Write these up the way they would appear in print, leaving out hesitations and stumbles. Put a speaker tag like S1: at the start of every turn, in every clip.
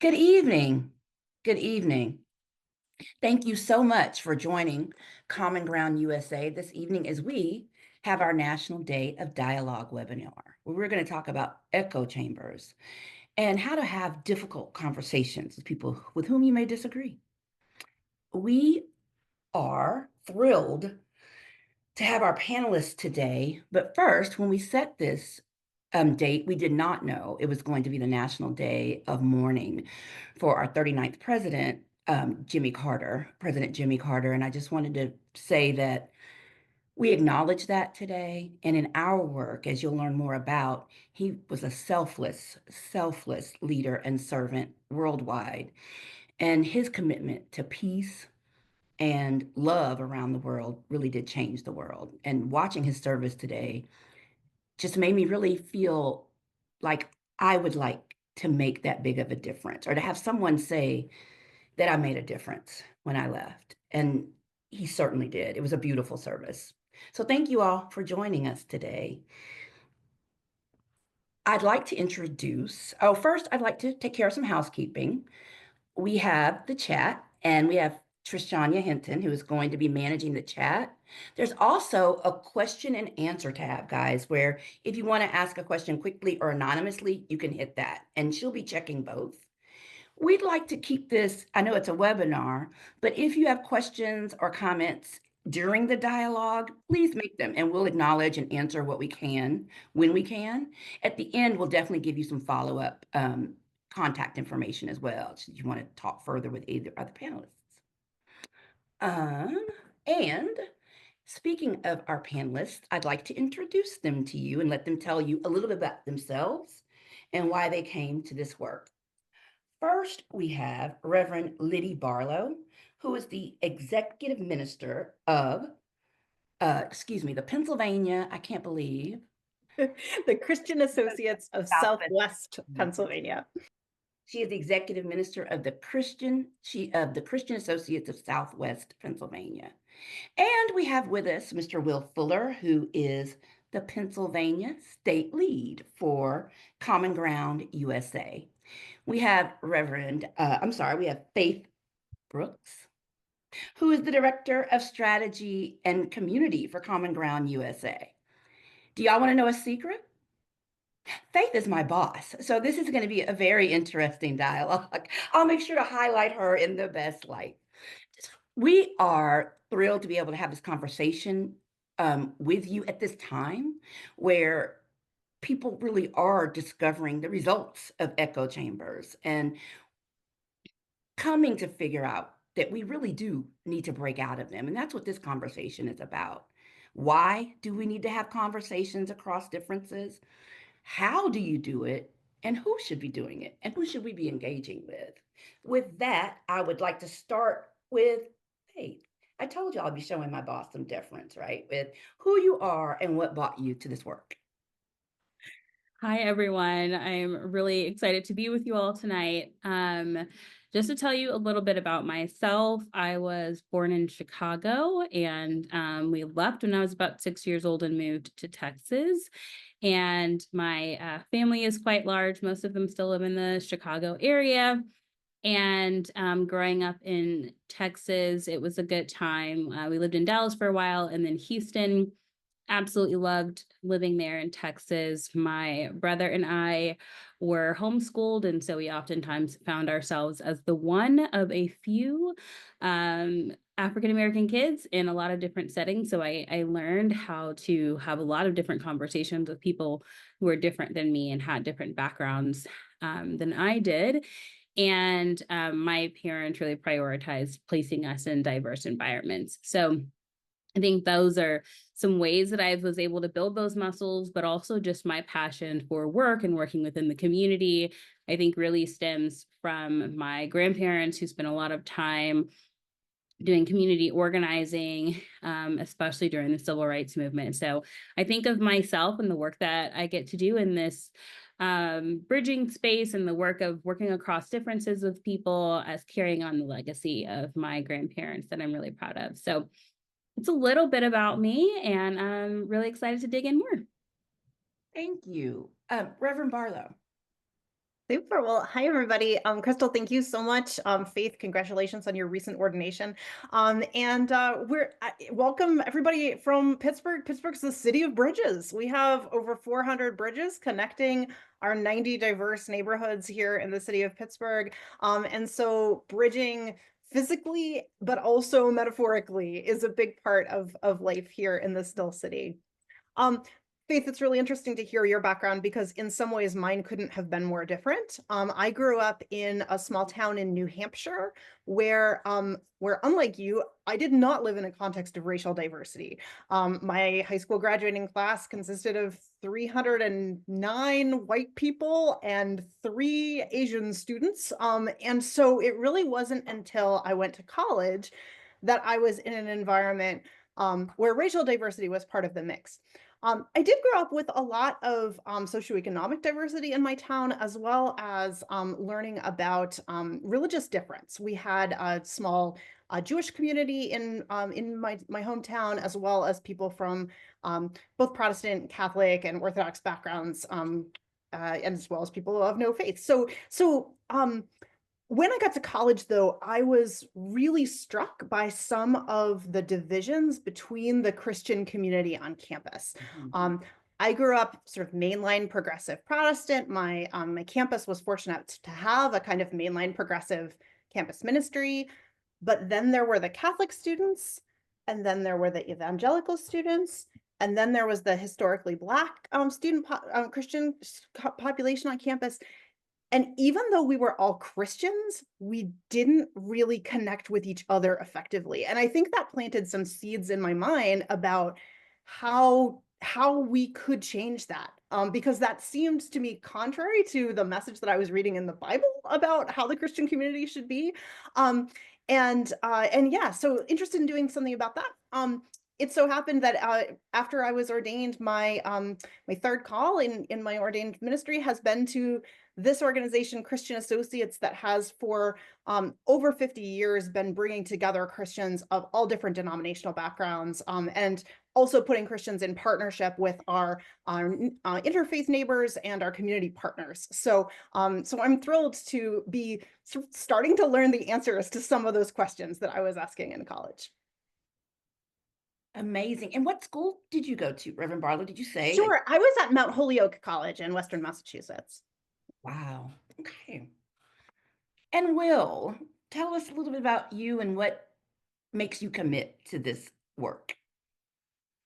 S1: Good evening. Good evening. Thank you so much for joining Common Ground USA this evening as we have our National Day of Dialogue webinar, where we're going to talk about echo chambers and how to have difficult conversations with people with whom you may disagree. We are thrilled to have our panelists today, but first, when we set this date, we did not know it was going to be the National Day of Mourning for our 39th president, President Jimmy Carter. And I just wanted to say that we acknowledge that today. And in our work, as you'll learn more about, he was a selfless leader and servant worldwide. And his commitment to peace and love around the world really did change the world. And watching his service today just made me really feel like I would like to make that big of a difference, or to have someone say that I made a difference when I left. And he certainly did. It was a beautiful service. So thank you all for joining us today. I'd like to first, I'd like to take care of some housekeeping. We have the chat, and we have Trishanya Hinton, who is going to be managing the chat. There's also a question and answer tab, guys, where if you want to ask a question quickly or anonymously, you can hit that, and she'll be checking both. We'd like to keep this, I know it's a webinar, but if you have questions or comments during the dialogue, please make them, and we'll acknowledge and answer what we can when we can. At the end, we'll definitely give you some follow-up contact information as well, if you want to talk further with either of the panelists. And speaking of our panelists, I'd like to introduce them to you and let them tell you a little bit about themselves and why they came to this work. First, we have Reverend Liddy Barlow, who is the Executive Minister of, the Pennsylvania, I can't believe.
S2: The Christian Associates of Southwest Pennsylvania.
S1: She is the Executive Minister of the Christian Associates of Southwest Pennsylvania. And we have with us Mr. Will Fuller, who is the Pennsylvania State Lead for Common Ground USA. We have we have Faith Brooks, who is the Director of Strategy and Community for Common Ground USA. Do y'all want to know a secret? Faith is my boss, so this is going to be a very interesting dialogue. I'll make sure to highlight her in the best light. We are thrilled to be able to have this conversation with you at this time where people really are discovering the results of echo chambers and coming to figure out that we really do need to break out of them. And that's what this conversation is about. Why do we need to have conversations across differences? How do you do it? And who should be doing it? And who should we be engaging with? With that, I would like to start with Faith. I told you I'll be showing my boss some deference, right? With who you are and what brought you to this work.
S3: Hi, everyone. I'm really excited to be with you all tonight. Just to tell you a little bit about myself, I was born in Chicago, and we left when I was about 6 years old and moved to Texas. And my family is quite large. Most of them still live in the Chicago area. And growing up in Texas, it was a good time. We lived in Dallas for a while and then Houston. Absolutely loved living there in Texas. My brother and I were homeschooled, and so we oftentimes found ourselves as the one of a few African-American kids in a lot of different settings. So I learned how to have a lot of different conversations with people who were different than me and had different backgrounds than I did. And my parents really prioritized placing us in diverse environments. So I think those are some ways that I was able to build those muscles, but also just my passion for work and working within the community, I think really stems from my grandparents who spent a lot of time doing community organizing, especially during the civil rights movement. So I think of myself and the work that I get to do in this bridging space and the work of working across differences with people as carrying on the legacy of my grandparents that I'm really proud of. So it's a little bit about me, and I'm really excited to dig in more.
S1: Thank you. Reverend Barlow.
S2: Super. Well, hi everybody. Crystal, thank you so much. Faith, congratulations on your recent ordination. And we're welcome everybody from Pittsburgh. Pittsburgh's the city of bridges. We have over 400 bridges connecting our 90 diverse neighborhoods here in the city of Pittsburgh. And so bridging physically, but also metaphorically, is a big part of life here in the Still City. Um, Faith, it's really interesting to hear your background because in some ways mine couldn't have been more different. I grew up in a small town in New Hampshire where unlike you, I did not live in a context of racial diversity. My high school graduating class consisted of 309 white people and 3 Asian students. And so it really wasn't until I went to college that I was in an environment where racial diversity was part of the mix. I did grow up with a lot of socioeconomic diversity in my town, as well as learning about religious difference. We had a small Jewish community in my hometown, as well as people from both Protestant, Catholic, and Orthodox backgrounds, and as well as people of no faith. So when I got to college, though, I was really struck by some of the divisions between the Christian community on campus.
S1: Mhm.
S2: I grew up sort of mainline progressive Protestant. My campus was fortunate to have a kind of mainline progressive campus ministry, but then there were the Catholic students, and then there were the evangelical students, and then there was the historically Black Christian population on campus. And even though we were all Christians, we didn't really connect with each other effectively. And I think that planted some seeds in my mind about how we could change that. Because that seemed to me contrary to the message that I was reading in the Bible about how the Christian community should be. And yeah, so interested in doing something about that. It so happened that after I was ordained, my third call in my ordained ministry has been to this organization, Christian Associates, that has for over 50 years been bringing together Christians of all different denominational backgrounds, and also putting Christians in partnership with our interfaith neighbors and our community partners. So I'm thrilled to be starting to learn the answers to some of those questions that I was asking in college.
S1: Amazing. And what school did you go to, Reverend Barlow? Did you say?
S2: Sure, I was at Mount Holyoke College in Western Massachusetts.
S1: Wow. Okay. And Will, tell us a little bit about you and what makes you commit to this work.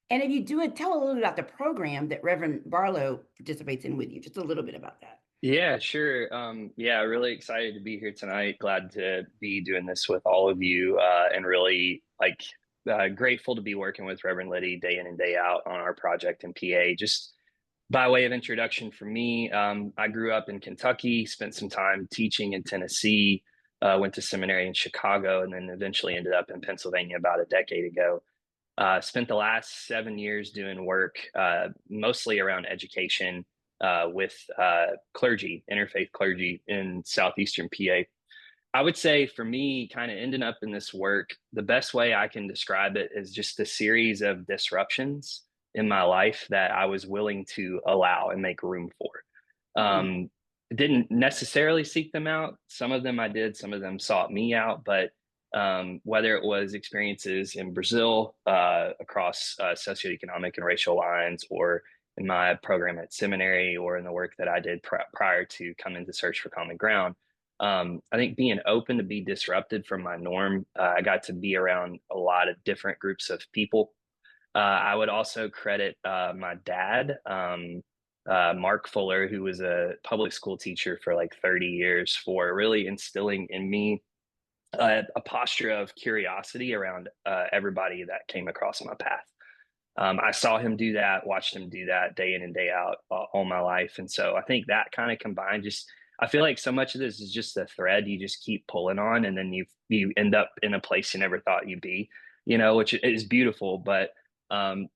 S1: And if you do it, tell a little bit about the program that Reverend Barlow participates in with you, just a little bit about that.
S4: Yeah, sure. Yeah, really excited to be here tonight. Glad to be doing this with all of you, and really grateful to be working with Reverend Liddy day in and day out on our project in PA. Just by way of introduction for me, I grew up in Kentucky, spent some time teaching in Tennessee, went to seminary in Chicago, and then eventually ended up in Pennsylvania about a decade ago. Spent the last 7 years doing work mostly around education with clergy, interfaith clergy in southeastern PA. I would say for me, kind of ending up in this work, the best way I can describe it is just a series of disruptions in my life that I was willing to allow and make room for.
S1: Mhm.
S4: Didn't necessarily seek them out. Some of them I did, some of them sought me out, but whether it was experiences in Brazil across socioeconomic and racial lines, or in my program at seminary, or in the work that I did prior to coming to Search for Common Ground. I think being open to be disrupted from my norm, I got to be around a lot of different groups of people. I would also credit my dad, Mark Fuller, who was a public school teacher for like 30 years, for really instilling in me a posture of curiosity around everybody that came across my path. I saw him do that, watched him do that day in and day out all my life. And so I think that kind of combined, just, I feel like so much of this is just a thread you just keep pulling on, and then you end up in a place you never thought you'd be, which is beautiful. But kind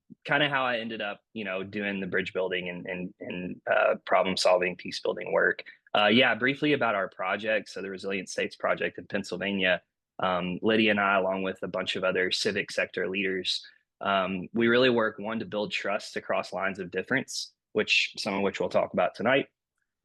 S4: of how I ended up, doing the bridge building and problem solving, peace building work. Yeah, briefly about our project. So the Resilient States Project in Pennsylvania, Lydia and I, along with a bunch of other civic sector leaders, we really work, one, to build trust across lines of difference, which some of which we'll talk about tonight.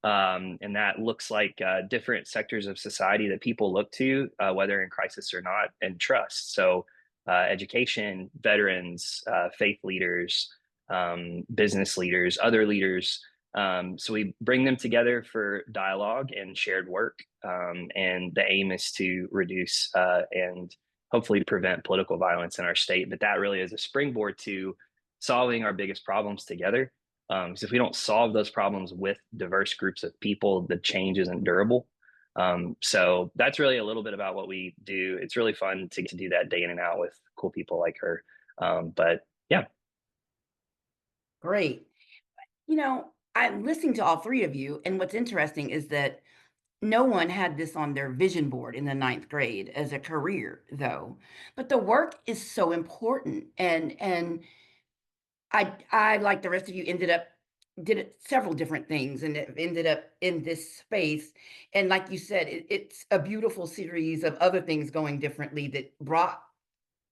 S4: And that looks like different sectors of society that people look to, whether in crisis or not, and trust. So, education, veterans, faith leaders, business leaders, other leaders. So we bring them together for dialogue and shared work. And the aim is to reduce and hopefully prevent political violence in our state. But that really is a springboard to solving our biggest problems together. So if we don't solve those problems with diverse groups of people, the change isn't durable. So that's really a little bit about what we do. It's really fun to get to do that day in and out with cool people like her. But yeah.
S1: Great. I'm listening to all three of you, and what's interesting is that no one had this on their vision board in the ninth grade as a career, though. But the work is so important, and I like the rest of you did it several different things, and it ended up in this space. And like you said, it's a beautiful series of other things going differently that brought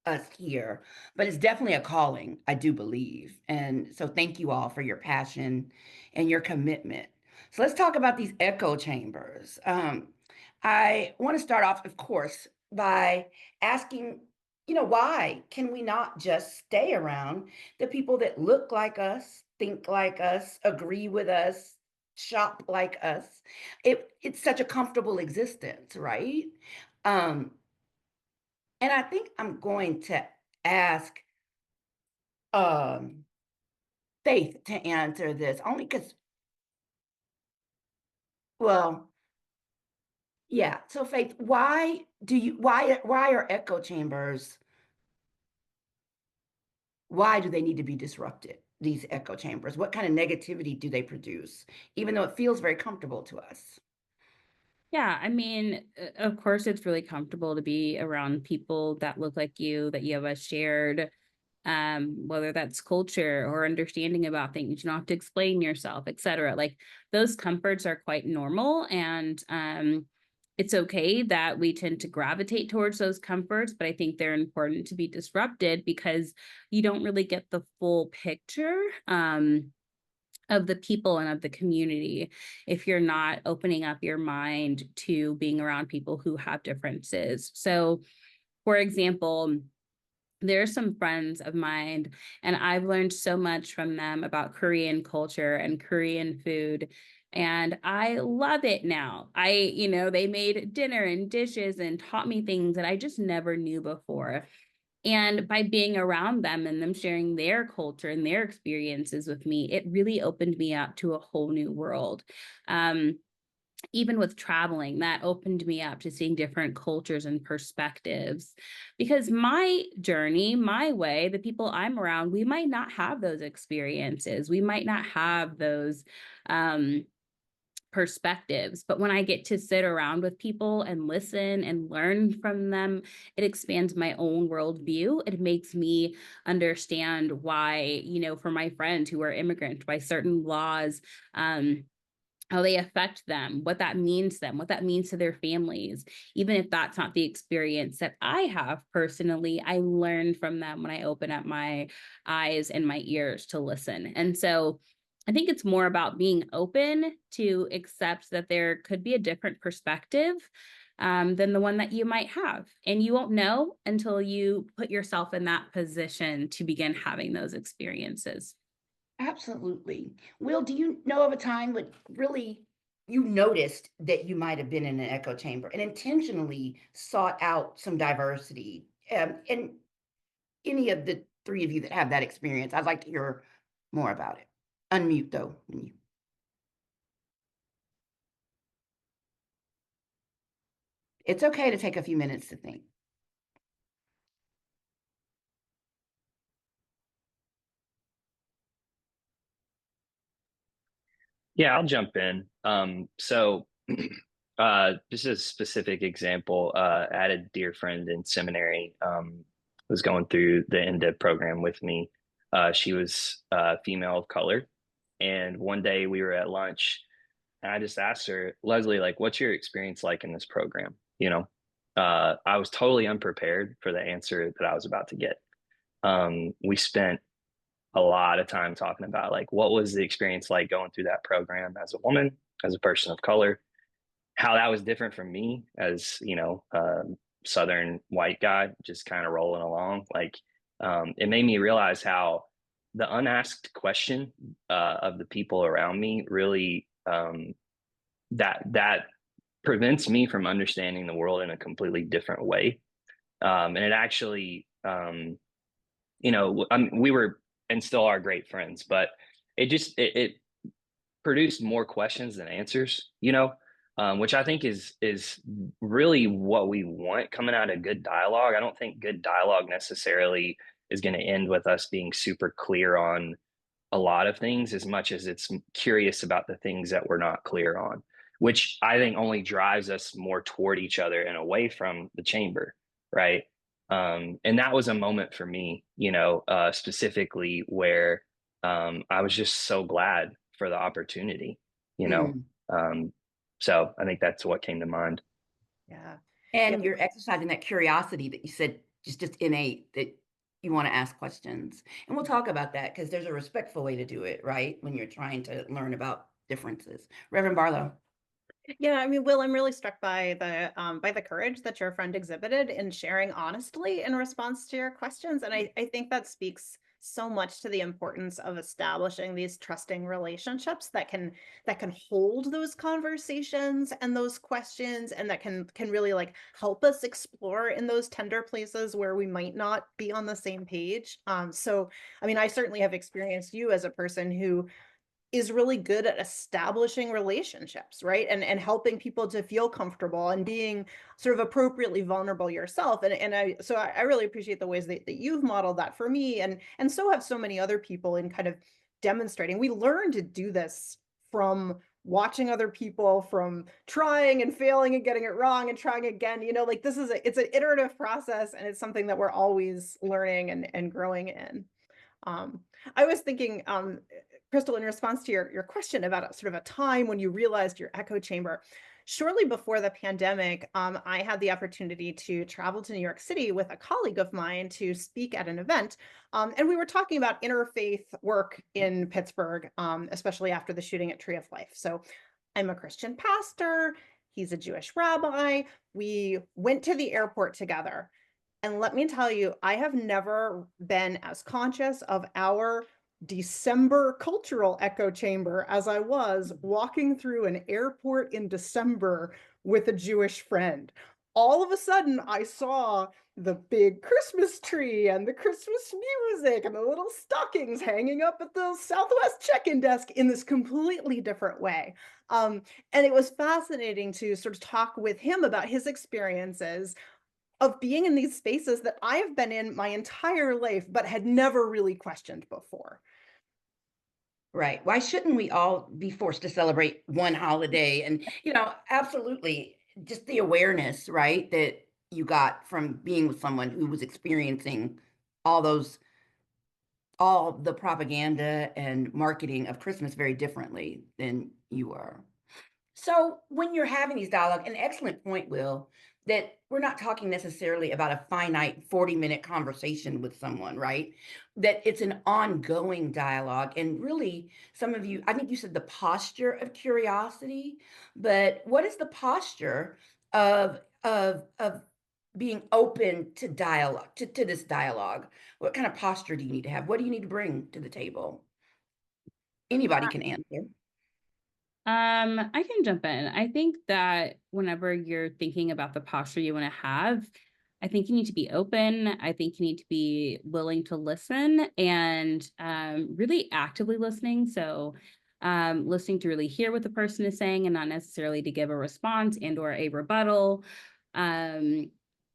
S1: us here, but it's definitely a calling, I do believe. And so thank you all for your passion and your commitment. So let's talk about these echo chambers. I want to start off, of course, by asking, why can we not just stay around the people that look like us, think like us, agree with us, shop like us? It's such a comfortable existence, right? Um, and I think I'm going to ask um, Faith to answer this, only because, well, yeah. So Faith, why are echo chambers, why do they need to be disrupted? These echo chambers, what kind of negativity do they produce, even though it feels very comfortable to us?
S3: Yeah, I mean, of course, it's really comfortable to be around people that look like you, that you have a shared, whether that's culture or understanding about things. You don't have to explain yourself, etc. Like those comforts are quite normal, and it's okay that we tend to gravitate towards those comforts. But I think they're important to be disrupted because you don't really get the full picture. Of the people and of the community if you're not opening up your mind to being around people who have differences. So, for example, there are some friends of mine, and I've learned so much from them about Korean culture and Korean food. And I love it now. They made dinner and dishes and taught me things that I just never knew before. And by being around them and them sharing their culture and their experiences with me, it really opened me up to a whole new world. Um, Even with traveling, that opened me up to seeing different cultures and perspectives. Because my journey, my way, the people I'm around, we might not have those experiences. We might not have those um, perspectives. But when I get to sit around with people and listen and learn from them, it expands my own worldview. It makes me understand why, for my friends who are immigrants, why certain laws, how they affect them, what that means to them, what that means to their families. Even if that's not the experience that I have personally, I learn from them when I open up my eyes and my ears to listen. And so I think it's more about being open to accept that there could be a different perspective than the one that you might have. And you won't know until you put yourself in that position to begin having those experiences.
S1: Absolutely. Will, do you know of a time when really you noticed that you might have been in an echo chamber and intentionally sought out some diversity? And any of the three of you that have that experience, I'd like to hear more about it. Unmute though. It's okay to take a few minutes to think.
S4: Yeah, I'll jump in. Just a specific example, I had a dear friend in seminary, was going through the NDIV program with me. She was female of color. And one day we were at lunch and I just asked her, Leslie, like, what's your experience like in this program? I was totally unprepared for the answer that I was about to get. We spent a lot of time talking about like what was the experience like going through that program as a woman, as a person of color, how that was different from me as, Southern white guy, just kind of rolling along. Like, it made me realize how the unasked question of the people around me really, that prevents me from understanding the world in a completely different way. And it actually, we were and still are great friends, but it produced more questions than answers, which I think is really what we want coming out of good dialogue. I don't think good dialogue necessarily is going to end with us being super clear on a lot of things as much as it's curious about the things that we're not clear on, which I think only drives us more toward each other and away from the chamber, right? And that was a moment for me, specifically where I was just so glad for the opportunity, you know.
S1: Mm.
S4: So I think that's what came to mind.
S2: Yeah.
S1: And you're exercising that curiosity that you said just innate, that you want to ask questions. And we'll talk about that because there's a respectful way to do it, right? When you're trying to learn about differences. Reverend Barlow.
S2: Yeah, I mean, Will, I'm really struck by the courage that your friend exhibited in sharing honestly in response to your questions. And I think that speaks so much to the importance of establishing these trusting relationships that can hold those conversations and those questions, and that can really like help us explore in those tender places where we might not be on the same page. So I mean, I certainly have experienced you as a person who is really good at establishing relationships, right? And helping people to feel comfortable and being sort of appropriately vulnerable yourself. And I really appreciate the ways that you've modeled that for me, and so have so many other people in kind of demonstrating. We learn to do this from watching other people, from trying and failing and getting it wrong and trying again. Like it's an iterative process, and it's something that we're always learning and growing in. Um, I was thinking, Crystal, in response to your question about sort of a time when you realized your echo chamber, shortly before the pandemic, I had the opportunity to travel to New York City with a colleague of mine to speak at an event. And we were talking about interfaith work in Pittsburgh, especially after the shooting at Tree of Life. So I'm a Christian pastor. He's a Jewish rabbi. We went to the airport together. And let me tell you, I have never been as conscious of our December cultural echo chamber as I was walking through an airport in December with a Jewish friend. All of a sudden, I saw the big Christmas tree and the Christmas music and the little stockings hanging up at the Southwest check-in desk in this completely different way. And it was fascinating to sort of talk with him about his experiences of being in these spaces that I have been in my entire life, but had never really questioned before.
S1: Right. Why shouldn't we all be forced to celebrate one holiday? And, absolutely, just the awareness, right, that you got from being with someone who was experiencing all those, all the propaganda and marketing of Christmas very differently than you are. So when you're having these dialogue, an excellent point, Will, that we're not talking necessarily about a finite 40-minute conversation with someone, right? That it's an ongoing dialogue. And really, some of you, I think you said the posture of curiosity, but what is the posture of being open to dialogue, to this dialogue? What kind of posture do you need to have? What do you need to bring to the table? Anybody can answer.
S3: I can jump in. I think that whenever you're thinking about the posture you want to have, I think you need to be open. I think you need to be willing to listen and really actively listening. So listening to really hear what the person is saying and not necessarily to give a response and or a rebuttal. And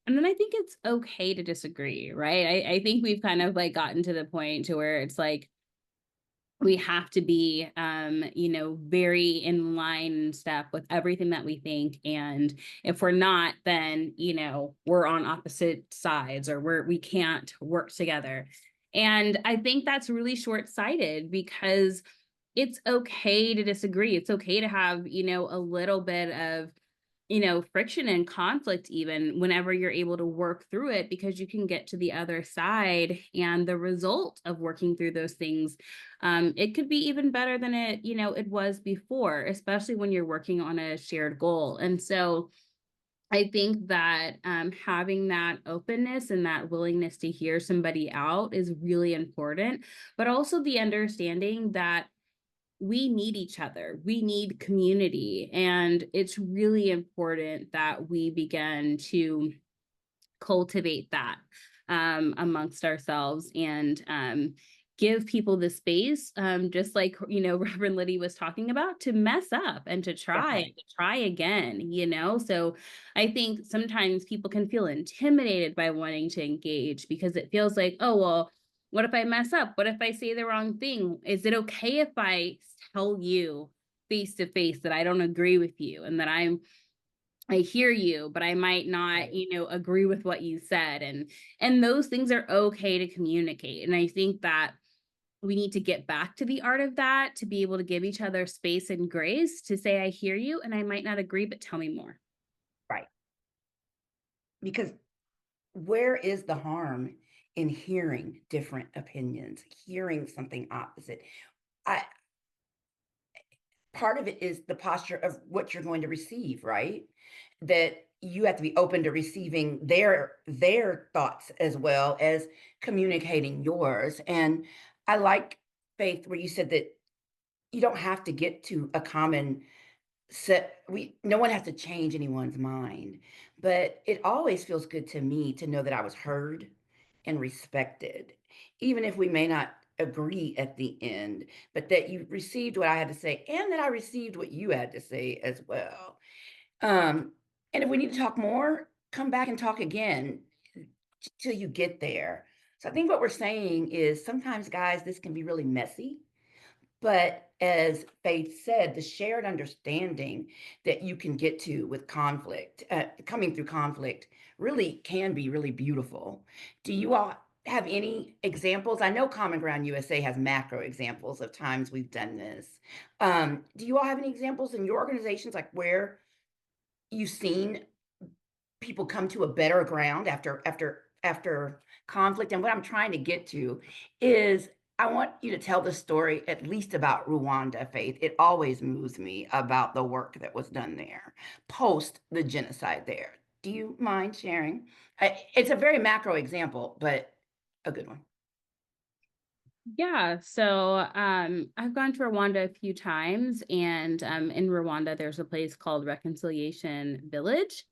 S3: then I think it's okay to disagree, right? I think we've kind of like gotten to the point to where it's like, we have to be very in line and step with everything that we think, and if we're not, then we're on opposite sides, or we can't work together. And I think that's really short-sighted, because it's okay to disagree. It's okay to have a little bit of friction and conflict, even whenever you're able to work through it, because you can get to the other side, and the result of working through those things, it could be even better than it was before, especially when you're working on a shared goal. And so I think that having that openness and that willingness to hear somebody out is really important, but also the understanding that we need each other. We need community. And it's really important that we begin to cultivate that amongst ourselves, and give people the space, just like Reverend Liddy was talking about, to mess up and to try
S1: Right.
S3: and to try again. So I think sometimes people can feel intimidated by wanting to engage, because it feels like, oh well, what if I mess up? What if I say the wrong thing? Is it okay if I tell you face to face that I don't agree with you, and that I hear you, but I might not,
S1: Right.
S3: agree with what you said. And those things are okay to communicate. And I think that we need to get back to the art of that, to be able to give each other space and grace to say, I hear you and I might not agree, but tell me more.
S1: Right. Because where is the harm in hearing different opinions, hearing something opposite? I Part of it is the posture of what you're going to receive, right? That you have to be open to receiving their thoughts as well as communicating yours. And I like, Faith, where you said that you don't have to get to a common set. We No one has to change anyone's mind, but it always feels good to me to know that I was heard and respected, even if we may not agree at the end, but that you received what I had to say and that I received what you had to say as well. um and if we need to talk more, come back and talk again till you get there. So I think what we're saying is sometimes, guys, this can be really messy, but as Faith said, the shared understanding that you can get to with conflict, coming through conflict, really can be really beautiful. Do you all have any examples? I know Common Ground USA has macro examples of times we've done this. Do you all have any examples in your organizations, like where you've seen people come to a better ground after conflict? And what I'm trying to get to is, I want you to tell the story at least about Rwanda, Faith. It always moves me about the work that was done there post the genocide there. Do you mind sharing? It's a very macro example, but a good one.
S3: Yeah, so I've gone to Rwanda a few times, and in Rwanda, there's a place called Reconciliation Village.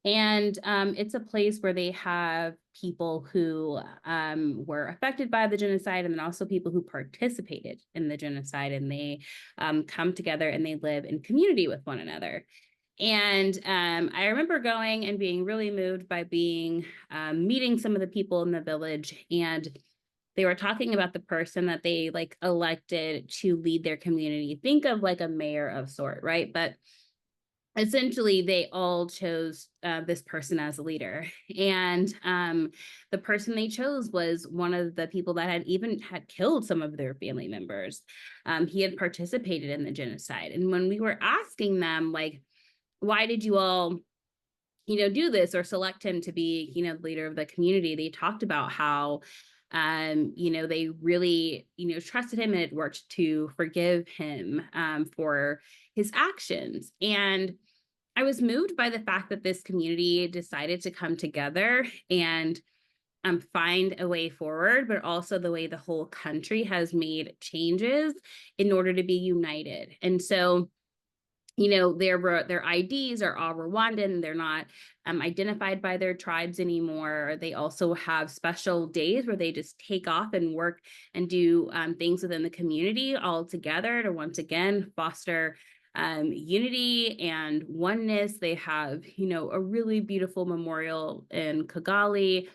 S3: And it's a place where they have people who were affected by the genocide, and then also people who participated in the genocide, and they come together and they live in community with one another. And I remember going and being really moved by being meeting some of the people in the village, and they were talking about the person that they like elected to lead their community. Think of like a mayor of sort, right? But essentially they all chose this person as a leader. And the person they chose was one of the people that had killed some of their family members. He had participated in the genocide. And when we were asking them, like, why did you all do this or select him to be the leader of the community, they talked about how they really trusted him and had worked to forgive him for his actions. And I was moved by the fact that this community decided to come together and find a way forward, but also the way the whole country has made changes in order to be united. And so, their IDs are all Rwandan. They're not identified by their tribes anymore. They also have special days where they just take off and work and do things within the community all together to once again foster unity and oneness. They have, a really beautiful memorial in Kigali,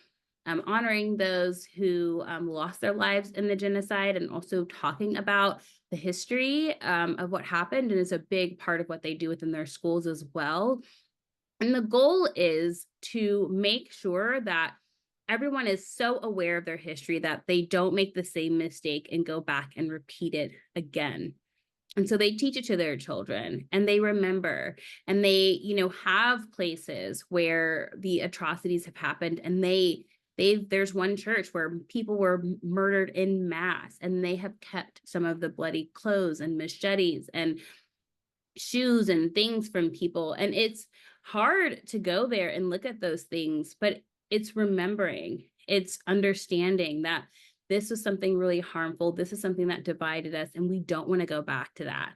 S3: honoring those who lost their lives in the genocide, and also talking about the history of what happened. And it's a big part of what they do within their schools as well. And the goal is to make sure that everyone is so aware of their history that they don't make the same mistake and go back and repeat it again. And so they teach it to their children, and they remember, and they, have places where the atrocities have happened, and there's one church where people were murdered in mass, and they have kept some of the bloody clothes and machetes and shoes and things from people. And it's hard to go there and look at those things, but it's remembering, it's understanding that this was something really harmful. This is something that divided us, and we don't want to go back to that.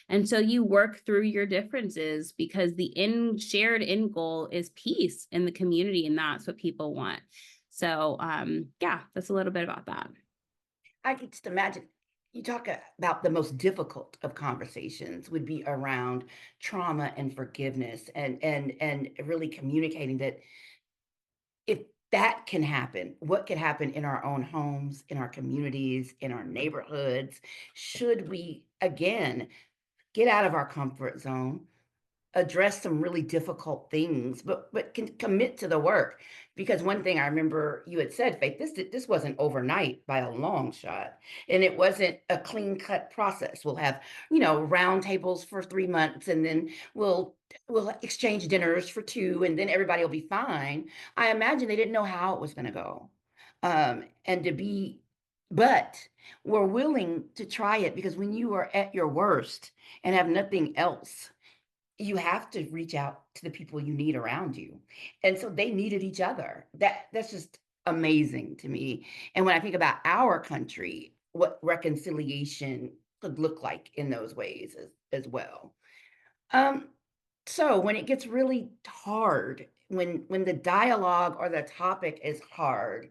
S3: And so you work through your differences, because the shared end goal is peace in the community, and that's what people want. So yeah, that's a little bit about that.
S1: I can just imagine you talk about the most difficult of conversations would be around trauma and forgiveness, and really communicating that if that can happen, what could happen in our own homes, in our communities, in our neighborhoods, should we again get out of our comfort zone, address some really difficult things, but can commit to the work. Because one thing I remember you had said, Faith, this wasn't overnight by a long shot, and it wasn't a clean cut process. We'll have round tables for 3 months, and then we'll exchange dinners for two, and then everybody will be fine. I imagine they didn't know how it was going to go, and to be, but we're willing to try it, because when you are at your worst and have nothing else, you have to reach out to the people you need around you. And so they needed each other. That's just amazing to me. And when I think about our country, what reconciliation could look like in those ways as well. Um, so when it gets really hard, when the dialogue or the topic is hard,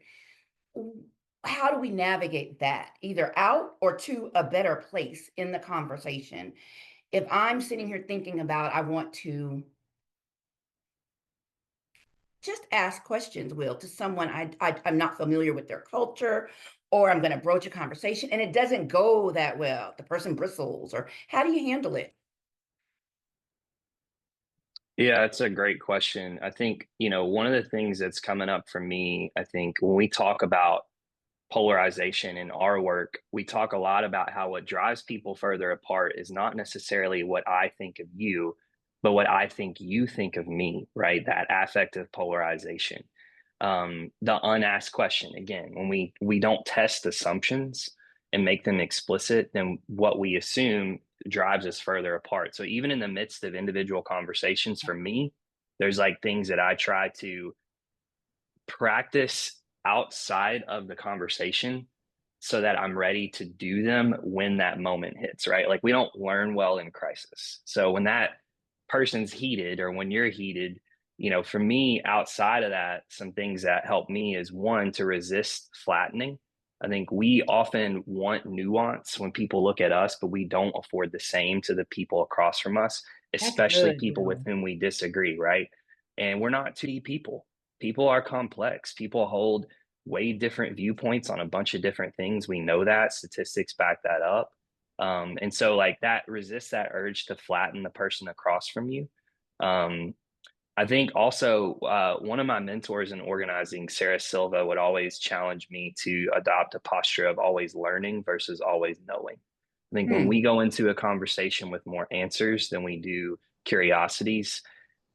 S1: how do we navigate that, either out or to a better place in the conversation? If I'm sitting here thinking about, I want to just ask questions, Will, to someone I'm not familiar with their culture, or I'm going to broach a conversation and it doesn't go that well. The person bristles, or how do you handle it?
S4: Yeah, that's a great question. I think, one of the things that's coming up for me, I think when we talk about polarization in our work, we talk a lot about how what drives people further apart is not necessarily what I think of you, but what I think you think of me, right? That affective polarization. The unasked question, again, when we don't test assumptions and make them explicit, then what we assume drives us further apart. So even in the midst of individual conversations, for me, there's like things that I try to practice outside of the conversation so that I'm ready to do them when that moment hits, right? Like we don't learn well in crisis. So when that person's heated or when you're heated, for me, outside of that, some things that help me is one, to resist flattening. I think we often want nuance when people look at us, but we don't afford the same to the people across from us,
S1: That's
S4: especially
S1: good,
S4: people with
S1: Will.
S4: whom we disagree, right? And we're not 2D people. People are complex. People hold way different viewpoints on a bunch of different things. We know that statistics back that up. And so like that, resist that urge to flatten the person across from you. Um, I think also one of my mentors in organizing, Sarah Silva, would always challenge me to adopt a posture of always learning versus always knowing. I think when
S1: Hmm.
S4: we go into a conversation with more answers than we do curiosities,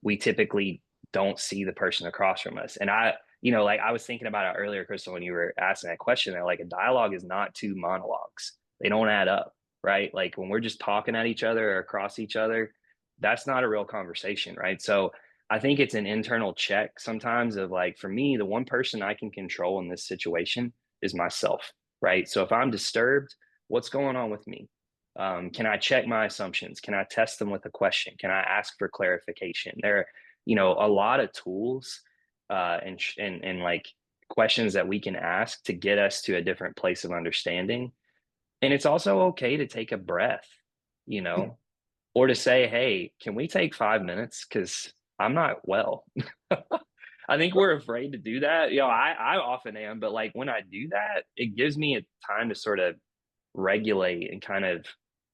S4: we typically don't see the person across from us. And like I was thinking about it earlier, Crystal, when you were asking that question, that like a dialogue is not two monologues. They don't add up, right? Like when we're just talking at each other or across each other, that's not a real conversation, right? So I think it's an internal check sometimes of like, for me, the one person I can control in this situation is myself, right? So if I'm disturbed, what's going on with me? Can I check my assumptions? Can I test them with a question? Can I ask for clarification? There are, a lot of tools and like questions that we can ask to get us to a different place of understanding. And it's also okay to take a breath, you know, or to say, hey, can we take 5 minutes? Because I'm not well. I think we're afraid to do that. I often am, but like when I do that, it gives me a time to sort of regulate and kind of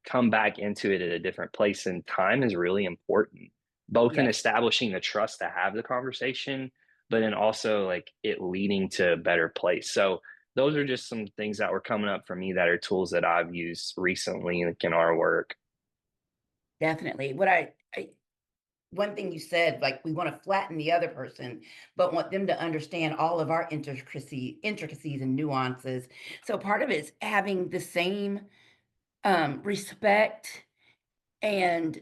S4: come back into it at a different place. And time is really important, both in
S1: Yes.
S4: establishing the trust to have the conversation, but in also like it leading to a better place. So those are just some things that were coming up for me that are tools that I've used recently, like in our work.
S1: Definitely. One thing you said, like we want to flatten the other person, but want them to understand all of our intricacies and nuances. So part of it is having the same respect and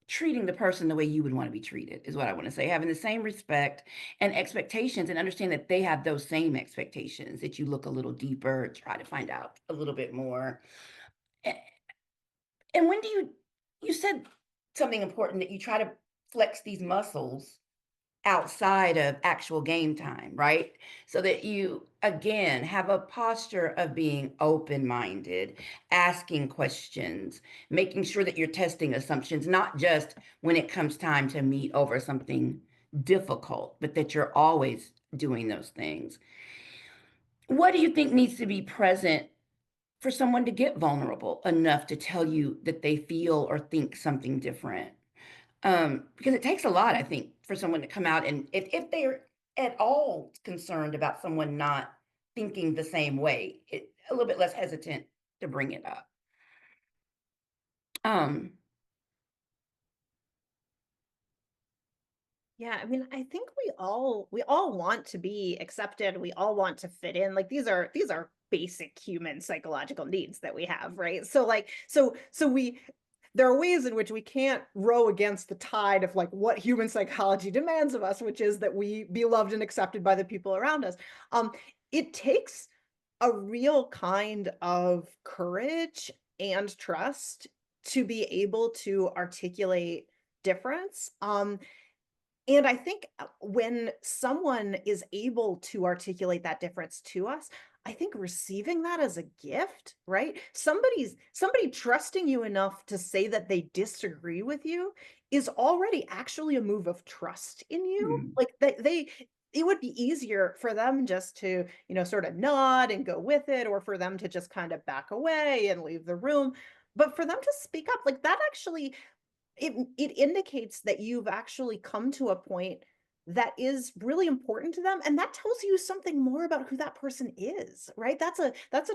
S1: treating the person the way you would want to be treated is what I want to say. Having the same respect and expectations, and understand that they have those same expectations, that you look a little deeper, try to find out a little bit more. A- And when do you said something important, that you try to flex these muscles outside of actual game time, right? So that you, again, have a posture of being open-minded, asking questions, making sure that you're testing assumptions, not just when it comes time to meet over something difficult, but that you're always doing those things. What do you think needs to be present for someone to get vulnerable enough to tell you that they feel or think something different? Because it takes a lot, I think, for someone to come out, and if they're at all concerned about someone not thinking the same way, a little bit less hesitant to bring it up. Um,
S2: Yeah, I mean, I think we all want to be accepted. We all want to fit in. Like these are basic human psychological needs that we have, right? So like so we there are ways in which we can't row against the tide of like what human psychology demands of us, which is that we be loved and accepted by the people around us. Um, it takes a real kind of courage and trust to be able to articulate difference. And I think when someone is able to articulate that difference to us, I think receiving that as a gift, right? Somebody trusting you enough to say that they disagree with you is already actually a move of trust in you.
S1: hmm,
S2: Like they it would be easier for them just to, sort of nod and go with it, or for them to just kind of back away and leave the room. But for them to speak up, like that actually it indicates that you've actually come to a point that is really important to them, and that tells you something more about who that person is, right? That's a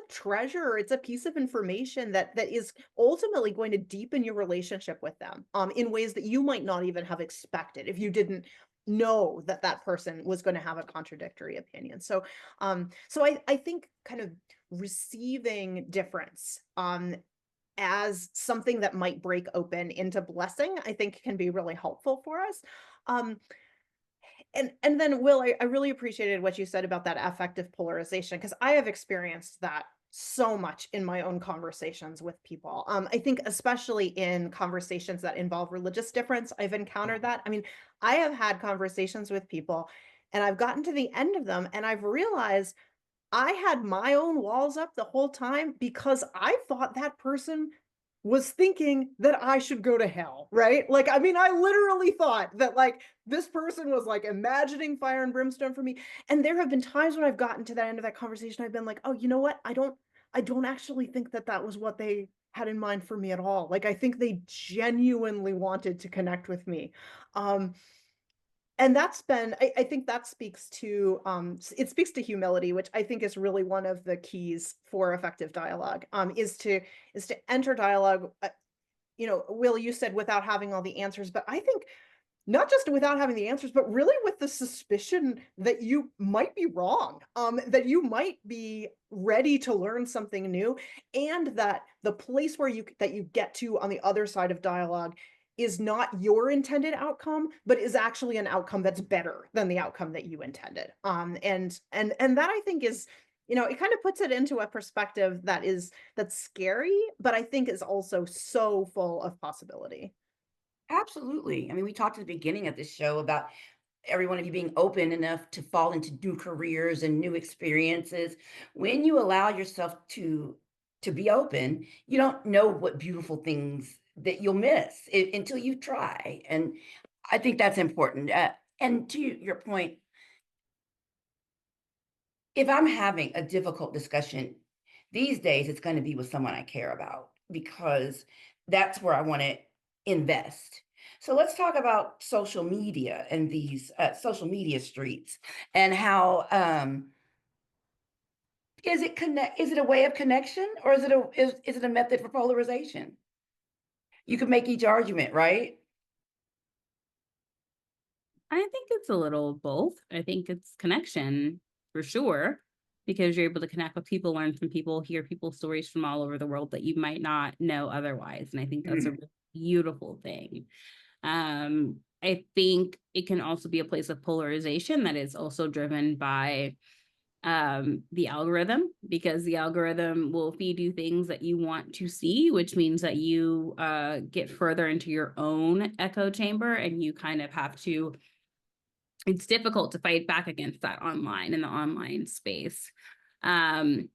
S2: treasure. It's a piece of information that is ultimately going to deepen your relationship with them in ways that you might not even have expected if you didn't know that that person was going to have a contradictory opinion. So I think kind of receiving difference as something that might break open into blessing, I think can be really helpful for us. Um, and then Will, I really appreciated what you said about that affective polarization, because I have experienced that so much in my own conversations with people. I think especially in conversations that involve religious difference, I've encountered that. I mean, I have had conversations with people and I've gotten to the end of them and I've realized I had my own walls up the whole time because I thought that person was thinking that I should go to hell, right? Like, I mean, I literally thought that like this person was like imagining fire and brimstone for me. And there have been times when I've gotten to that end of that conversation, I've been like, oh, you know what? I don't actually think that that was what they had in mind for me at all. Like, I think they genuinely wanted to connect with me. Um, and that's been I think that speaks to it speaks to humility, which I think is really one of the keys for effective dialogue, is to enter dialogue. Will, you said without having all the answers, but I think not just without having the answers, but really with the suspicion that you might be wrong, that you might be ready to learn something new, and that the place where you get to on the other side of dialogue is not your intended outcome, but is actually an outcome that's better than the outcome that you intended. And that I think is, it kind of puts it into a perspective that's scary, but I think is also so full of possibility.
S1: absolutely. I mean, we talked at the beginning of this show about every one of you being open enough to fall into new careers and new experiences. When you allow yourself to be open, you don't know what beautiful things that you'll miss until you try. And I think that's important. And to your point, if I'm having a difficult discussion these days, it's going to be with someone I care about, because that's where I want to invest. So let's talk about social media and these social media streets, and how is it a way of connection, or is it a method for polarization? You can make each argument, right?
S3: I think it's a little of both. I think it's connection for sure, because you're able to connect with people, learn from people, hear people's stories from all over the world that you might not know otherwise. And I think that's a
S1: Mhm.
S3: really beautiful thing. I think it can also be a place of polarization that is also driven by the algorithm, because the algorithm will feed you things that you want to see, which means that you get further into your own echo chamber, and you kind of have to, it's difficult to fight back against that online, in the online space. Um,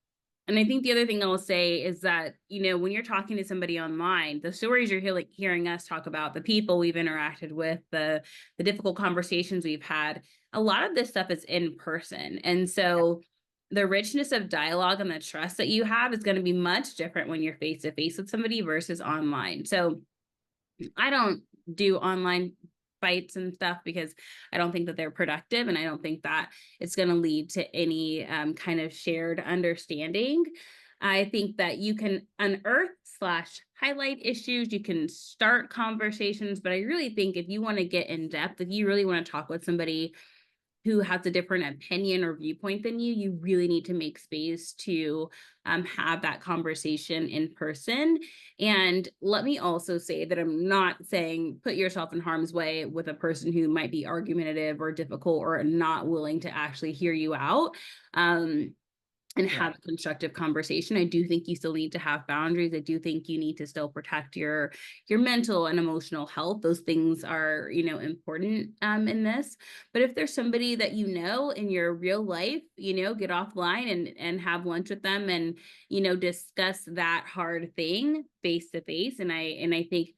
S3: and I think the other thing I'll say is that, when you're talking to somebody online, the stories you're hearing us talk about, the people we've interacted with, the difficult conversations we've had, a lot of this stuff is in person. And so the richness of dialogue and the trust that you have is going to be much different when you're face to face with somebody versus online. So I don't do online fights and stuff because I don't think that they're productive, and I don't think that it's going to lead to any kind of shared understanding. I think that you can unearth slash highlight issues, you can start conversations, but I really think if you want to get in depth, if you really want to talk with somebody who has a different opinion or viewpoint than you really need to make space to have that conversation in person. And let me also say that I'm not saying put yourself in harm's way with a person who might be argumentative or difficult or not willing to actually hear you out. And have
S1: Right.
S3: a constructive conversation. I do think you still need to have boundaries. I do think you need to still protect your mental and emotional health. Those things are, important in this. But if there's somebody that in your real life, get offline and have lunch with them, and discuss that hard thing face to face. And I think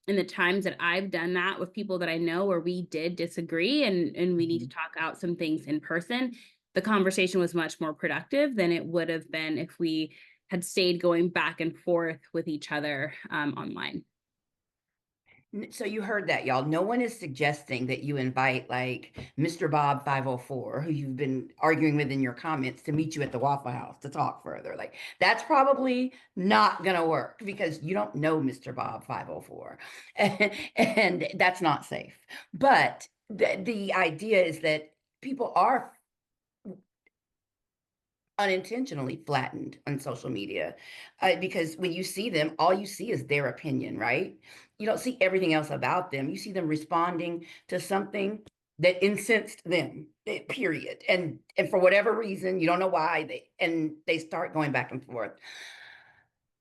S3: in the times that I've done that with people that I know where we did disagree, and we need to
S1: Mhm.
S3: talk out some things in person, the conversation was much more productive than it would have been if we had stayed going back and forth with each other online.
S1: So you heard that, y'all. No one is suggesting that you invite like Mr. Bob 504, who you've been arguing with in your comments, to meet you at the Waffle House to talk further. Like that's probably not gonna work because you don't know Mr. Bob 504. And that's not safe. But the idea is that people are unintentionally flattened on social media, because when you see them, all you see is their opinion, right? You don't see everything else about them. You see them responding to something that incensed them, period. And for whatever reason, you don't know why, they start going back and forth.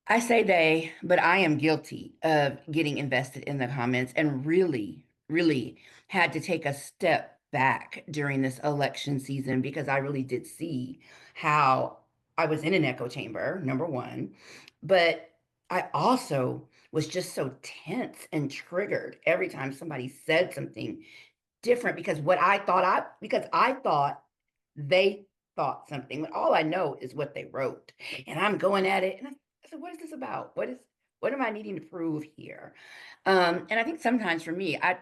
S1: I say they, but I am guilty of getting invested in the comments and really, really had to take a step back during this election season because I really did see how I was in an echo chamber, number one, but I also was just so tense and triggered every time somebody said something different because I thought they thought something, but all I know is what they wrote. And I'm going at it and I said, what is this about? What am I needing to prove here? And I think sometimes for me, I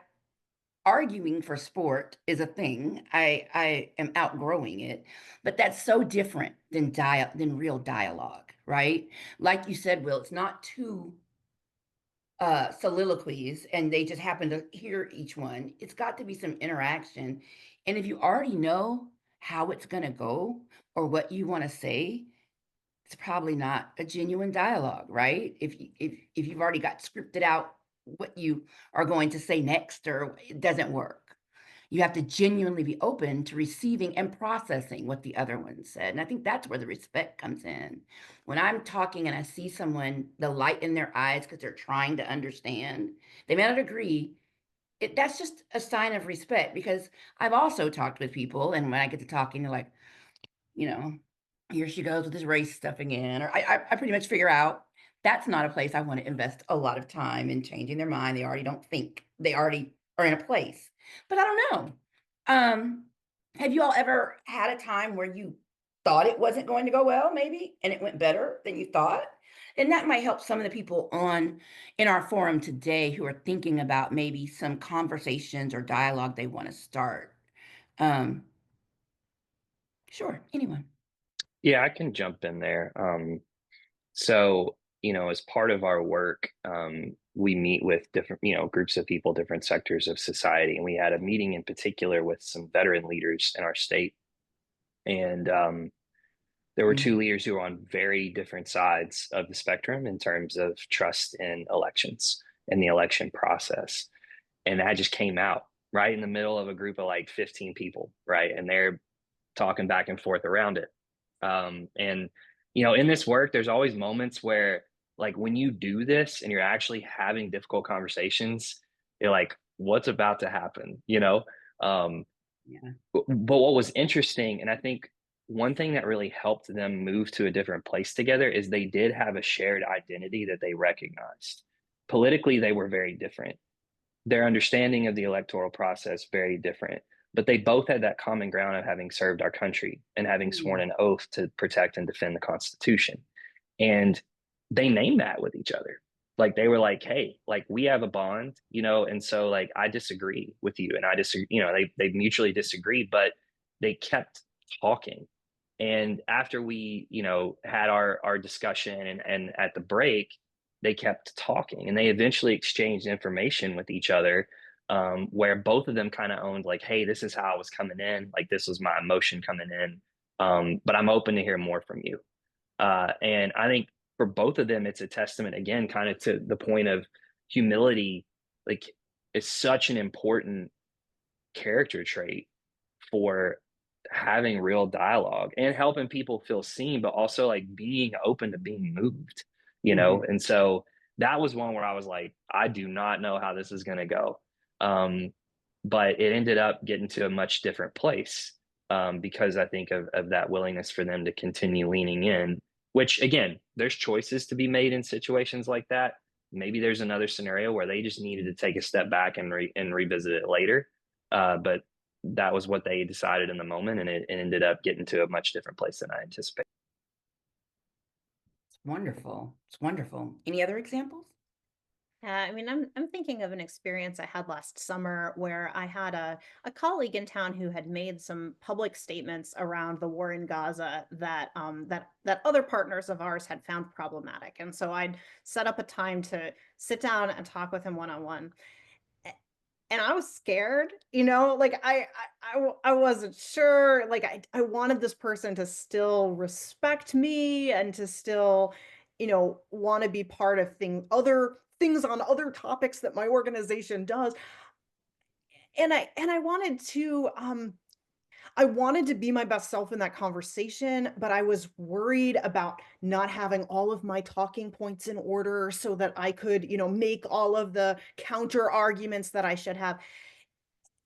S1: arguing for sport is a thing. I am outgrowing it, but that's so different than real dialogue, right? Like you said, Will, it's not two soliloquies and they just happen to hear each one. It's got to be some interaction. And if you already know how it's going to go or what you want to say, it's probably not a genuine dialogue, right? If you've already got scripted out what you are going to say next, or it doesn't work. You have to genuinely be open to receiving and processing what the other one said. And I think that's where the respect comes in. When I'm talking and I see someone, the light in their eyes because they're trying to understand, they may not agree. That's just a sign of respect because I've also talked with people, and when I get to talking, they're like, you know, here she goes with this race stuff again. Or I pretty much figure out that's not a place I want to invest a lot of time in changing their mind. They already don't think, they already are in a place. But I don't know. Um, have you all ever had a time where you thought it wasn't going to go well, maybe, and it went better than you thought? And that might help some of the people on in our forum today who are thinking about maybe some conversations or dialogue they want to start. Um, sure, anyone.
S4: Yeah, I can jump in there. So, as part of our work, we meet with different, groups of people, different sectors of society. And we had a meeting in particular with some veteran leaders in our state. And there were two
S1: Mm.
S4: leaders who were on very different sides of the spectrum in terms of trust in elections and the election process. And that just came out right in the middle of a group of like 15 people, right? And they're talking back and forth around it. And in this work, there's always moments where, like, when you do this and you're actually having difficult conversations, you're like, what's about to happen? Um,
S1: Yeah.
S4: but what was interesting, and I think one thing that really helped them move to a different place together, is they did have a shared identity that they recognized. Politically, they were very different. Their understanding of the electoral process very different, but they both had that common ground of having served our country and having sworn
S1: Mm.
S4: an oath to protect and defend the Constitution. And they named that with each other. Like, they were like, hey, like, we have a bond, and so, like, I disagree with you, and I disagree, they mutually disagree, but they kept talking. And after we, had our discussion, and at the break, they kept talking, and they eventually exchanged information with each other, where both of them kind of owned, like, hey, this is how I was coming in, like, this was my emotion coming in, but I'm open to hear more from you. And I think for both of them, it's a testament, again, kind of to the point of humility. Like, it's such an important character trait for having real dialogue and helping people feel seen, but also like being open to being moved,
S1: Mhm.
S4: And so that was one where I was like, I do not know how this is going to go. Um, but it ended up getting to a much different place, because I think of that willingness for them to continue leaning in, which, again, there's choices to be made in situations like that. Maybe there's another scenario where they just needed to take a step back and revisit it later. But that was what they decided in the moment, and it ended up getting to a much different place than I anticipated.
S1: It's wonderful. It's wonderful. Any other examples?
S2: I mean, I'm thinking of an experience I had last summer where I had a colleague in town who had made some public statements around the war in Gaza that that other partners of ours had found problematic. And so I'd set up a time to sit down and talk with him one on one. And I was scared, like I wasn't sure. Like I wanted this person to still respect me and to still, want to be part of other things on other topics that my organization does. And I wanted to I wanted to be my best self in that conversation, but I was worried about not having all of my talking points in order so that I could, make all of the counter arguments that I should have.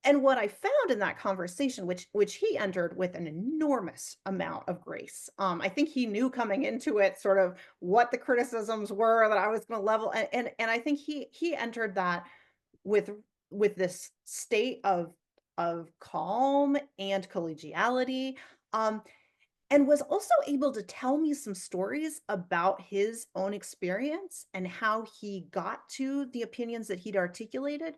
S2: And what I found in that conversation, which he entered with an enormous amount of grace. I think he knew coming into it sort of what the criticisms were that I was going to level, and I think he entered that with this state of calm and collegiality, um, and was also able to tell me some stories about his own experience and how he got to the opinions that he'd articulated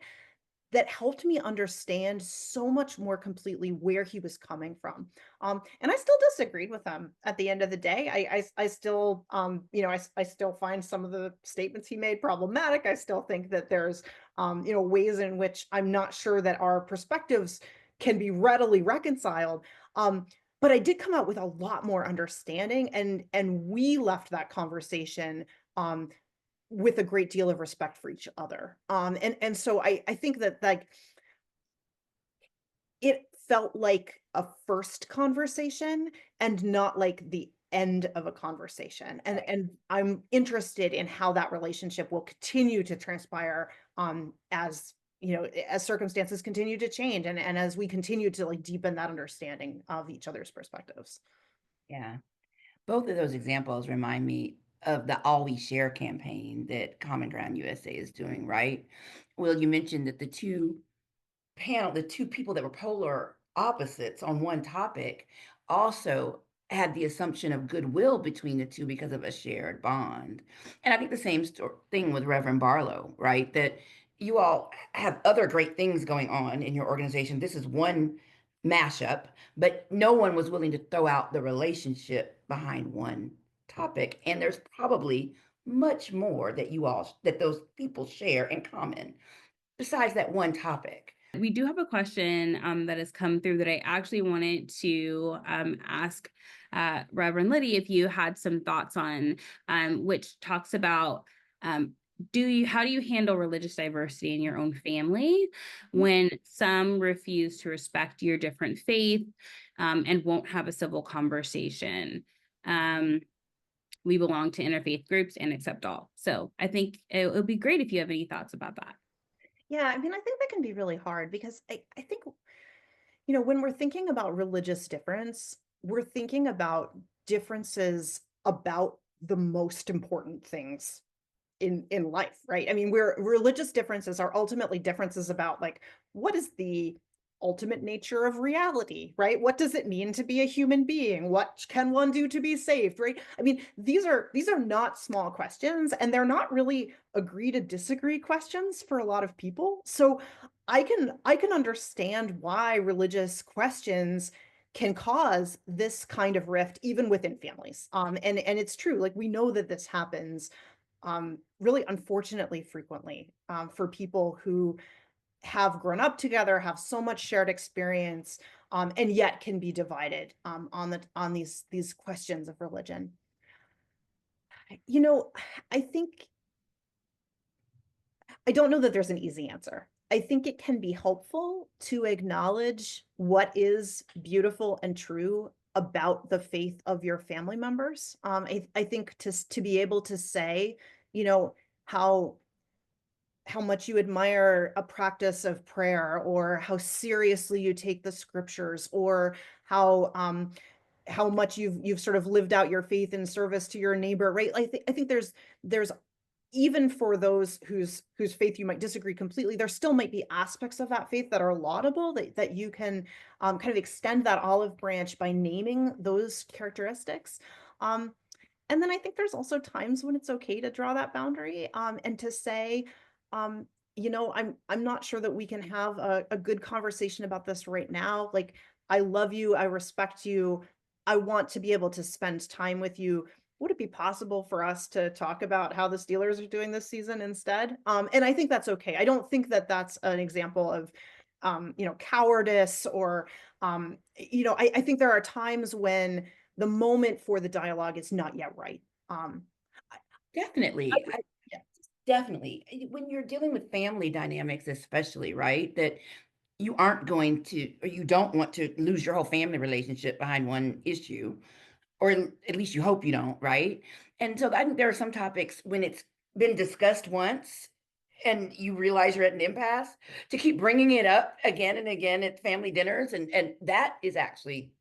S2: that helped me understand so much more completely where he was coming from. And I still disagreed with him at the end of the day. I still, I still find some of the statements he made problematic. I still think that there's, ways in which I'm not sure that our perspectives can be readily reconciled. But I did come out with a lot more understanding, and we left that conversation um, with a great deal of respect for each other. And so I think that, like, it felt like a first conversation and not like the end of a conversation. And I'm interested in how that relationship will continue to transpire, as as circumstances continue to change, and as we continue to like deepen that understanding of each other's perspectives.
S1: Yeah. Both of those examples remind me of the All We Share campaign that Common Ground USA is doing, right? Well, you mentioned that the two people that were polar opposites on one topic also had the assumption of goodwill between the two because of a shared bond. And I think the same thing with Reverend Barlow, right? That you all have other great things going on in your organization. This is one mashup, but no one was willing to throw out the relationship behind one topic. And there's probably much more that those people share in common besides that one topic.
S3: We do have a question that has come through that I actually wanted to ask Reverend Liddy if you had some thoughts on, which talks about how do you handle religious diversity in your own family when some refuse to respect your different faith and won't have a civil conversation? We belong to interfaith groups and accept all. So I think it would be great if you have any thoughts about that.
S2: Yeah, I mean, I think that can be really hard because I think, you know, when we're thinking about religious difference, we're thinking about differences about the most important things in life, right? I mean, we're religious differences are ultimately differences about like what is the ultimate nature of reality, right? What does it mean to be a human being? What can one do to be saved, right? I mean, these are not small questions and they're not really agree to disagree questions for a lot of people. So I can understand why religious questions can cause this kind of rift even within families. And it's true, like we know that this happens really unfortunately frequently for people who have grown up together, have so much shared experience, and yet can be divided on these questions of religion. You know, I think I don't know that there's an easy answer. I think it can be helpful to acknowledge what is beautiful and true about the faith of your family members. I think to be able to say, you know, how much you admire a practice of prayer or how seriously you take the scriptures or how much you've sort of lived out your faith in service to your neighbor, right? I think there's even for those whose faith you might disagree completely, there still might be aspects of that faith that are laudable that you can kind of extend that olive branch by naming those characteristics. Um, and then I think there's also times when it's okay to draw that boundary, and to say, um, you know, I'm not sure that we can have a good conversation about this right now. Like, I love you, I respect you, I want to be able to spend time with you. Would it be possible for us to talk about how the Steelers are doing this season instead? And I think that's okay. I don't think that that's an example of, you know, cowardice or, you know, I think there are times when the moment for the dialogue is not yet right. I
S1: Definitely.
S2: yeah.
S1: Definitely. When you're dealing with family dynamics, especially, right? That you aren't going to, or you don't want to lose your whole family relationship behind one issue, or at least you hope you don't, right? And so I think there are some topics when it's been discussed once and you realize you're at an impasse to keep bringing it up again and again at family dinners. And that is actually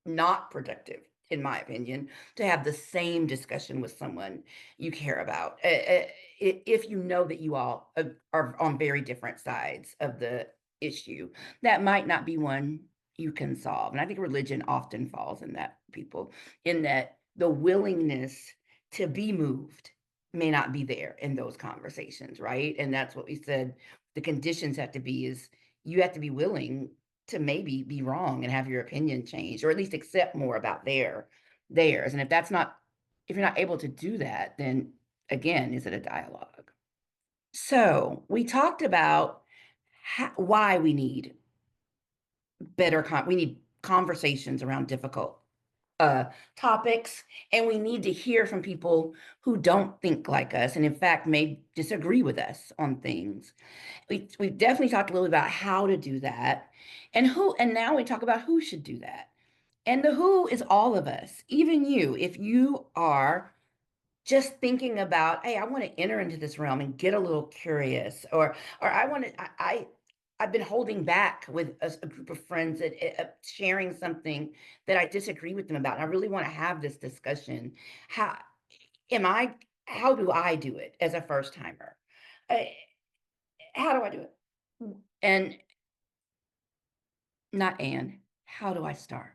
S1: not productive, in my opinion, to have the same discussion with someone you care about. If you know that you all are on very different sides of the issue, that might not be one you can solve. And I think religion often falls in that, people, in that the willingness to be moved may not be there in those conversations, right? And that's what we said the conditions have to be is you have to be willing to maybe be wrong and have your opinion changed, or at least accept more about theirs. And if you're not able to do that, then again, is it a dialogue? So we talked about why we need we need conversations around difficult uh, topics, and we need to hear from people who don't think like us, and in fact may disagree with us on things. We definitely talked a little about how to do that, and now we talk about who should do that. And the who is all of us, even you. If you are just thinking about, hey, I want to enter into this realm and get a little curious, or I want to, I've been holding back with a group of friends that sharing something that I disagree with them about. And I really want to have this discussion. How am I? How do I do it as a first timer? Uh, how do I do it? And not and. How do I start?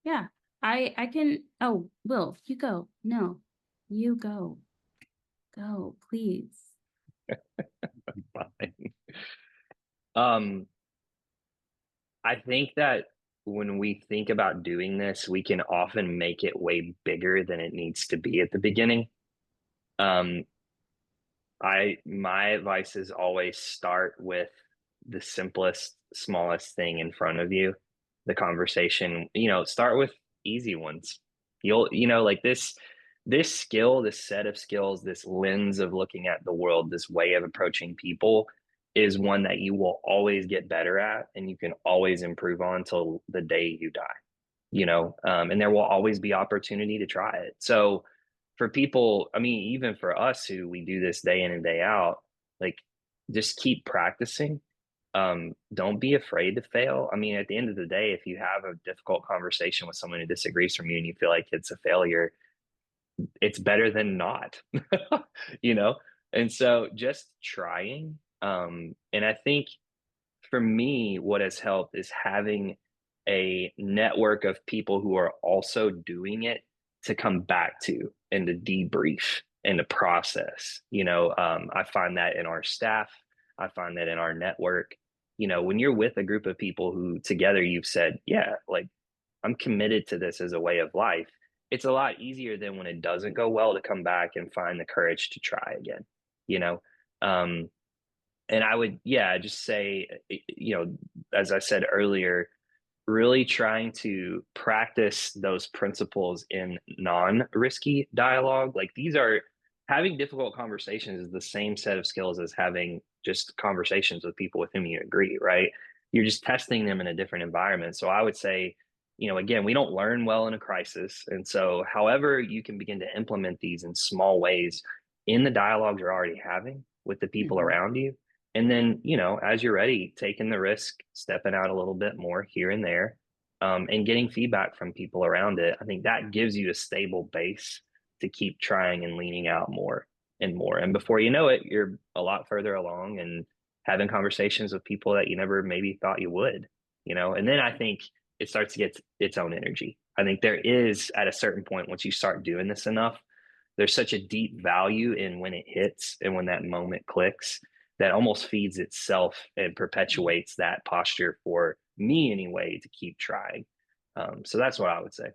S3: Yeah, I can. Oh, Will, you go. No, you go. Go, please.
S4: Fine. Um, I think that when we think about doing this, we can often make it way bigger than it needs to be at the beginning. Um, my advice is always start with the simplest, smallest thing in front of you. The conversation, start with easy ones. Like this skill, this set of skills, this lens of looking at the world, this way of approaching people is one that you will always get better at and you can always improve on till the day you die, and there will always be opportunity to try it. So for people, I mean, even for us who we do this day in and day out, like just keep practicing. Don't be afraid to fail. I mean, at the end of the day, if you have a difficult conversation with someone who disagrees from you and you feel like it's a failure, it's better than not, you know? And so just trying. And I think for me, what has helped is having a network of people who are also doing it to come back to and to debrief and to process. I find that in our staff, I find that in our network. When you're with a group of people who together you've said, yeah, like I'm committed to this as a way of life, it's a lot easier than when it doesn't go well to come back and find the courage to try again, you know? Um, and I would, yeah, just say, as I said earlier, really trying to practice those principles in non-risky dialogue. Like these are having difficult conversations is the same set of skills as having just conversations with people with whom you agree, right? You're just testing them in a different environment. So I would say, again, we don't learn well in a crisis. And so however you can begin to implement these in small ways in the dialogue you're already having with the people
S1: Mhm.
S4: around you, and then, as you're ready, taking the risk, stepping out a little bit more here and there, and getting feedback from people around it. I think that gives you a stable base to keep trying and leaning out more and more. And before you know it, you're a lot further along and having conversations with people that you never maybe thought you would, And then I think it starts to get its own energy. I think there is at a certain point, once you start doing this enough, there's such a deep value in when it hits and when that moment clicks that almost feeds itself and perpetuates that posture for me anyway to keep trying. So that's what I would say.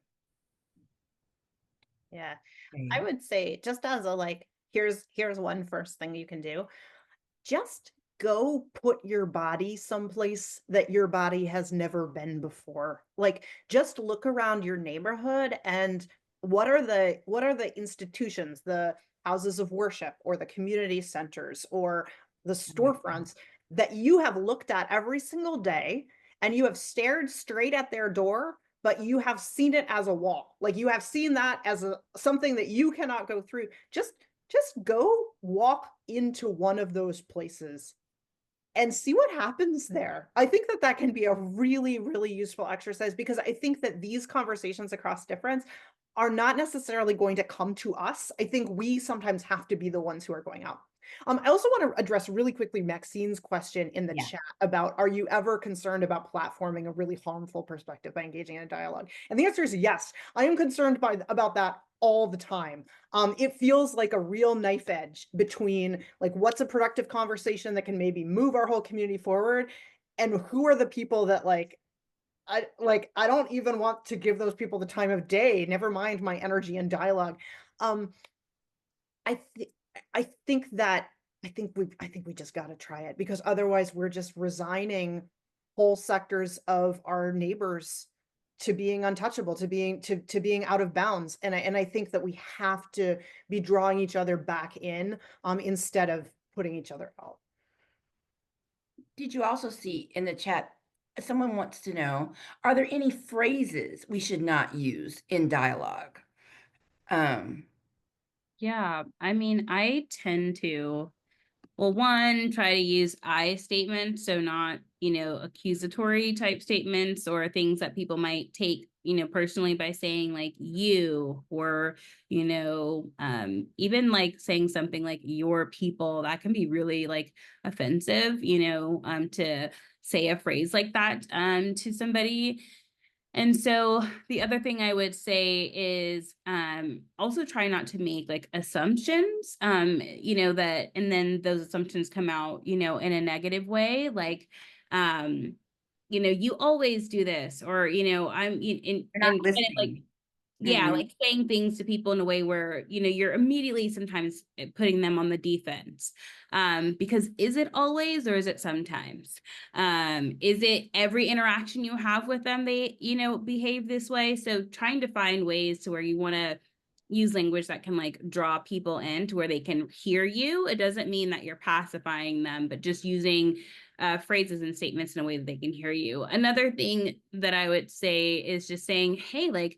S2: Yeah. I
S1: Okay.
S2: would say just as a like, here's one first thing you can do. Just go put your body someplace that your body has never been before. Like just look around your neighborhood and what are the institutions, the houses of worship or the community centers or the storefronts that you have looked at every single day and you have stared straight at their door, but you have seen it as a wall. Like you have seen that as a something that you cannot go through. Just go walk into one of those places and see what happens there. I think that that can be a really, really useful exercise because I think that these conversations across difference are not necessarily going to come to us. I think we sometimes have to be the ones who are going out. I also want to address really quickly Maxine's question in the
S1: Yeah.
S2: chat about are you ever concerned about platforming a really harmful perspective by engaging in a dialogue? And the answer is yes. I am concerned about that all the time. It feels like a real knife edge between like what's a productive conversation that can maybe move our whole community forward, and who are the people that I don't even want to give those people the time of day. Never mind my energy and dialogue. Um, I th- I think that I think we just got to try it because otherwise we're just resigning whole sectors of our neighbors to being untouchable, to being out of bounds. And I think that we have to be drawing each other back in instead of putting each other out.
S1: Did you also see in the chat, someone wants to know, are there any phrases we should not use in dialogue? Um,
S3: Yeah, I mean, I tend to, well, one, try to use I statements, so not, accusatory type statements or things that people might take, personally by saying like you or, even like saying something like your people, that can be really like offensive, to say a phrase like that to somebody. And so the other thing I would say is also try not to make like assumptions, that, and then those assumptions come out, in a negative way. Like, you always do this, or, I'm in,
S1: You're not
S3: and kind of like,
S1: listening.
S3: yeah,
S1: Mhm.
S3: like saying things to people in a way where, you're immediately sometimes putting them on the defense. Because is it always, or is it sometimes? Is it every interaction you have with them, they, behave this way? So trying to find ways to where you want to use language that can like draw people in to where they can hear you. It doesn't mean that you're pacifying them, but just using phrases and statements in a way that they can hear you. Another thing that I would say is just saying, hey, like,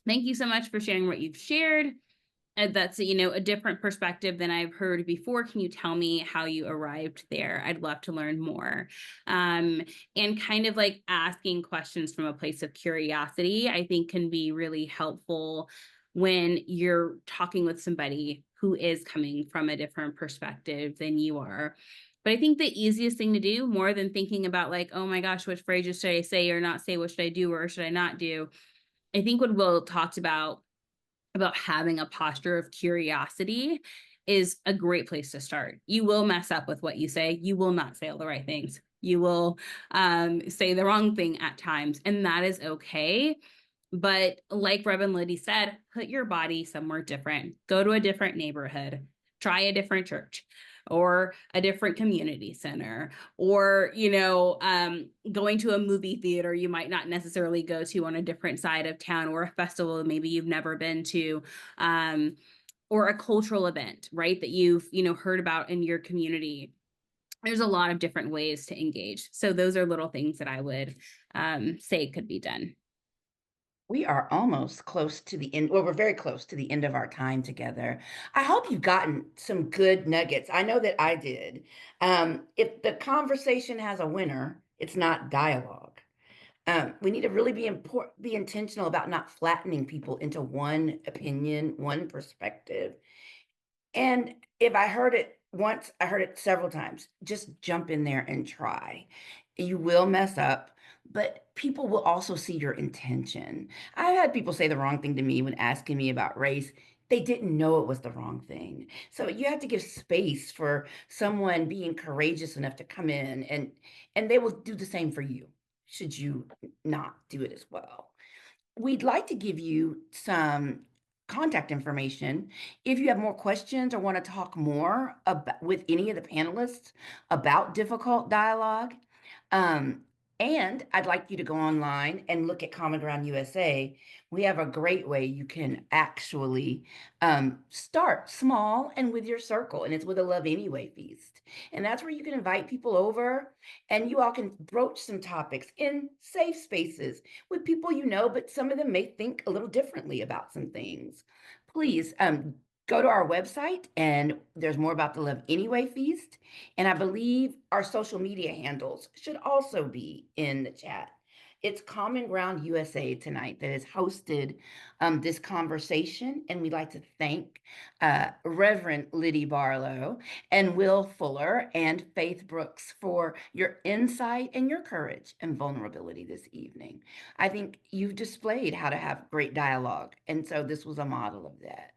S3: thank you so much for sharing what you've shared. That's, a different perspective than I've heard before. Can you tell me how you arrived there? I'd love to learn more. Um, and kind of like asking questions from a place of curiosity, I think can be really helpful when you're talking with somebody who is coming from a different perspective than you are. But I think the easiest thing to do, more than thinking about like, oh my gosh, which phrases should I say or not say? What should I do or should I not do? I think what Will talked about having a posture of curiosity is a great place to start. You will mess up with what you say. You will not say all the right things. You will say the wrong thing at times, and that is okay. But like Reverend Liddy said, put your body somewhere different. Go to a different neighborhood. Try a different church or a different community center, or going to a movie theater you might not necessarily go to on a different side of town, or a festival maybe you've never been to, or a cultural event, right, that you've heard about in your community. There's a lot of different ways to engage, so those are little things that I would say could be done.
S1: We are almost close to the end. Well, we're very close to the end of our time together. I hope you've gotten some good nuggets. I know that I did. If the conversation has a winner, it's not dialogue. We need to really be intentional about not flattening people into one opinion, one perspective. And if I heard it once, I heard it several times. Just jump in there and try. You will mess up, but people will also see your intention. I've had people say the wrong thing to me when asking me about race. They didn't know it was the wrong thing. So you have to give space for someone being courageous enough to come in, and they will do the same for you should you not do it as well. We'd like to give you some contact information if you have more questions or want to talk more about, with any of the panelists about difficult dialogue. Um, and I'd like you to go online and look at Common Ground USA. We have a great way you can actually start small and with your circle, and it's with a Love Anyway feast. And that's where you can invite people over and you all can broach some topics in safe spaces with people you know, but some of them may think a little differently about some things. Please go to our website, and there's more about the Love Anyway feast. And I believe our social media handles should also be in the chat. It's Common Ground USA tonight that has hosted this conversation. And we'd like to thank Reverend Liddy Barlow and Will Fuller and Faith Brooks for your insight and your courage and vulnerability this evening. I think you've displayed how to have great dialogue. And so this was a model of that.